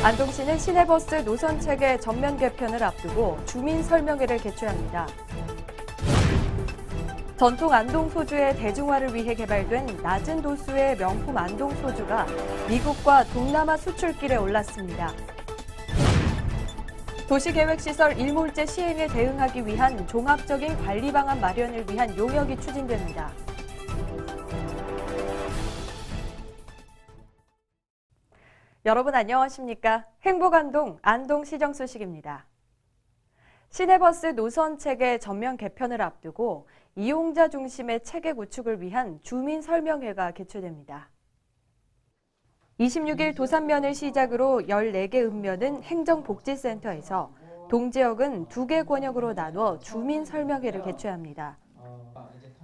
안동시는 시내버스 노선체계 전면 개편을 앞두고 주민 설명회를 개최합니다. 전통 안동 소주의 대중화를 위해 개발된 낮은 도수의 명품 안동 소주가 미국과 동남아 수출길에 올랐습니다. 도시계획시설 일몰제 시행에 대응하기 위한 종합적인 관리 방안 마련을 위한 용역이 추진됩니다. 여러분 안녕하십니까? 행복안동 안동시정 소식입니다. 시내버스 노선체계 전면 개편을 앞두고 이용자 중심의 체계 구축을 위한 주민 설명회가 개최됩니다. 26일 도산면을 시작으로 14개 읍면은 행정복지센터에서 동지역은 2개 권역으로 나눠 주민 설명회를 개최합니다.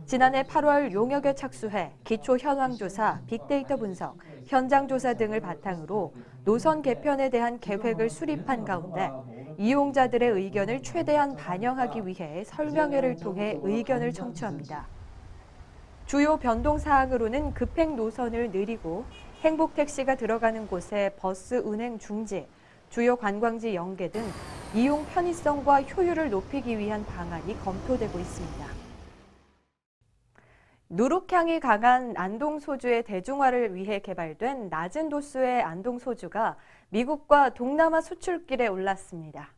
지난해 8월 용역에 착수해 기초 현황조사, 빅데이터 분석, 현장조사 등을 바탕으로 노선 개편에 대한 계획을 수립한 가운데 이용자들의 의견을 최대한 반영하기 위해 설명회를 통해 의견을 청취합니다. 주요 변동 사항으로는 급행 노선을 늘리고 행복택시가 들어가는 곳에 버스 운행 중지, 주요 관광지 연계 등 이용 편의성과 효율을 높이기 위한 방안이 검토되고 있습니다. 누룩향이 강한 안동 소주의 대중화를 위해 개발된 낮은 도수의 안동 소주가 미국과 동남아 수출길에 올랐습니다.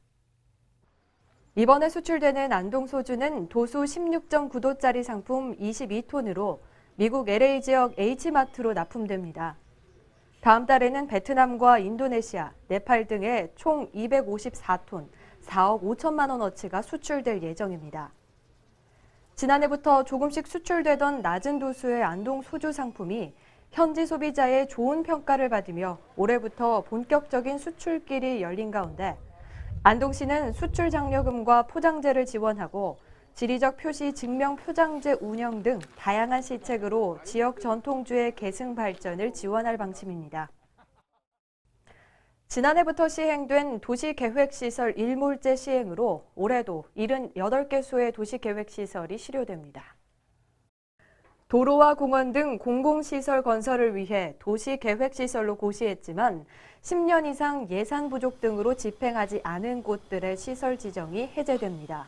이번에 수출되는 안동 소주는 도수 16.9도짜리 상품 22톤으로 미국 LA 지역 H마트로 납품됩니다. 다음 달에는 베트남과 인도네시아, 네팔 등에 총 254톤, 4억 5천만 원어치가 수출될 예정입니다. 지난해부터 조금씩 수출되던 낮은 도수의 안동 소주 상품이 현지 소비자의 좋은 평가를 받으며 올해부터 본격적인 수출길이 열린 가운데 안동시는 수출 장려금과 포장재를 지원하고 지리적 표시 증명 포장재 운영 등 다양한 시책으로 지역 전통주의 계승 발전을 지원할 방침입니다. 지난해부터 시행된 도시계획시설 일몰제 시행으로 올해도 78개소의 도시계획시설이 실효됩니다. 도로와 공원 등 공공시설 건설을 위해 도시계획시설로 고시했지만 10년 이상 예산 부족 등으로 집행하지 않은 곳들의 시설 지정이 해제됩니다.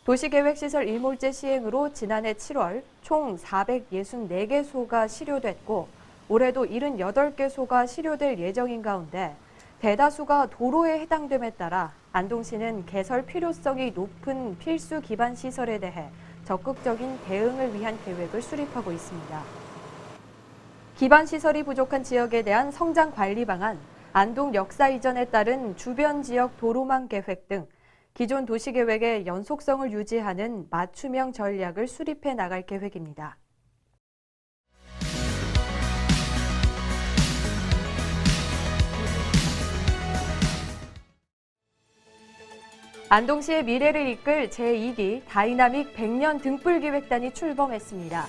도시계획시설 일몰제 시행으로 지난해 7월 총 464개소가 실효됐고 올해도 78개소가 실효될 예정인 가운데 대다수가 도로에 해당됨에 따라 안동시는 개설 필요성이 높은 필수 기반 시설에 대해 적극적인 대응을 위한 계획을 수립하고 있습니다. 기반 시설이 부족한 지역에 대한 성장 관리 방안, 안동 역사 이전에 따른 주변 지역 도로망 계획 등 기존 도시계획의 연속성을 유지하는 맞춤형 전략을 수립해 나갈 계획입니다. 안동시의 미래를 이끌 제2기 다이나믹 100년 등불기획단이 출범했습니다.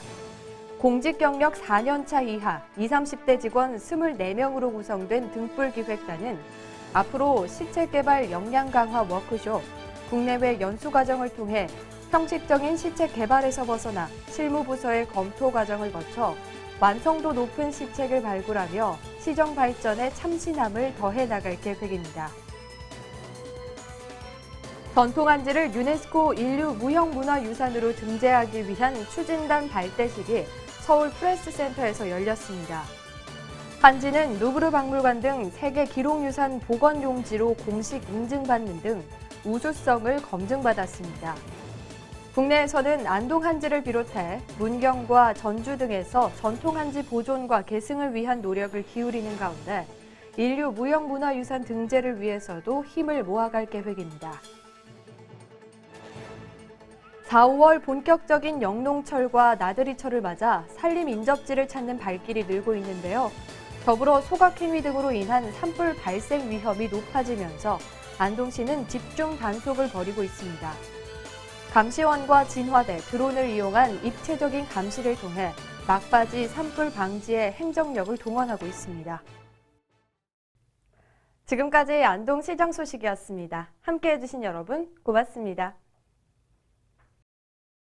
공직 경력 4년차 이하 20, 30대 직원 24명으로 구성된 등불기획단은 앞으로 시책개발 역량 강화 워크숍, 국내외 연수과정을 통해 형식적인 시책 개발에서 벗어나 실무부서의 검토 과정을 거쳐 완성도 높은 시책을 발굴하며 시정 발전에 참신함을 더해 나갈 계획입니다. 전통한지를 유네스코 인류 무형문화유산으로 등재하기 위한 추진단 발대식이 서울 프레스센터에서 열렸습니다. 한지는 루브르 박물관 등 세계 기록유산 복원용지로 공식 인증받는 등 우수성을 검증받았습니다. 국내에서는 안동 한지를 비롯해 문경과 전주 등에서 전통 한지 보존과 계승을 위한 노력을 기울이는 가운데 인류 무형문화유산 등재를 위해서도 힘을 모아갈 계획입니다. 4, 5월 본격적인 영농철과 나들이철을 맞아 산림 인접지를 찾는 발길이 늘고 있는데요. 더불어 소각행위 등으로 인한 산불 발생 위험이 높아지면서 안동시는 집중 단속을 벌이고 있습니다. 감시원과 진화대, 드론을 이용한 입체적인 감시를 통해 막바지 산불 방지에 행정력을 동원하고 있습니다. 지금까지 안동시장 소식이었습니다. 함께해 주신 여러분 고맙습니다.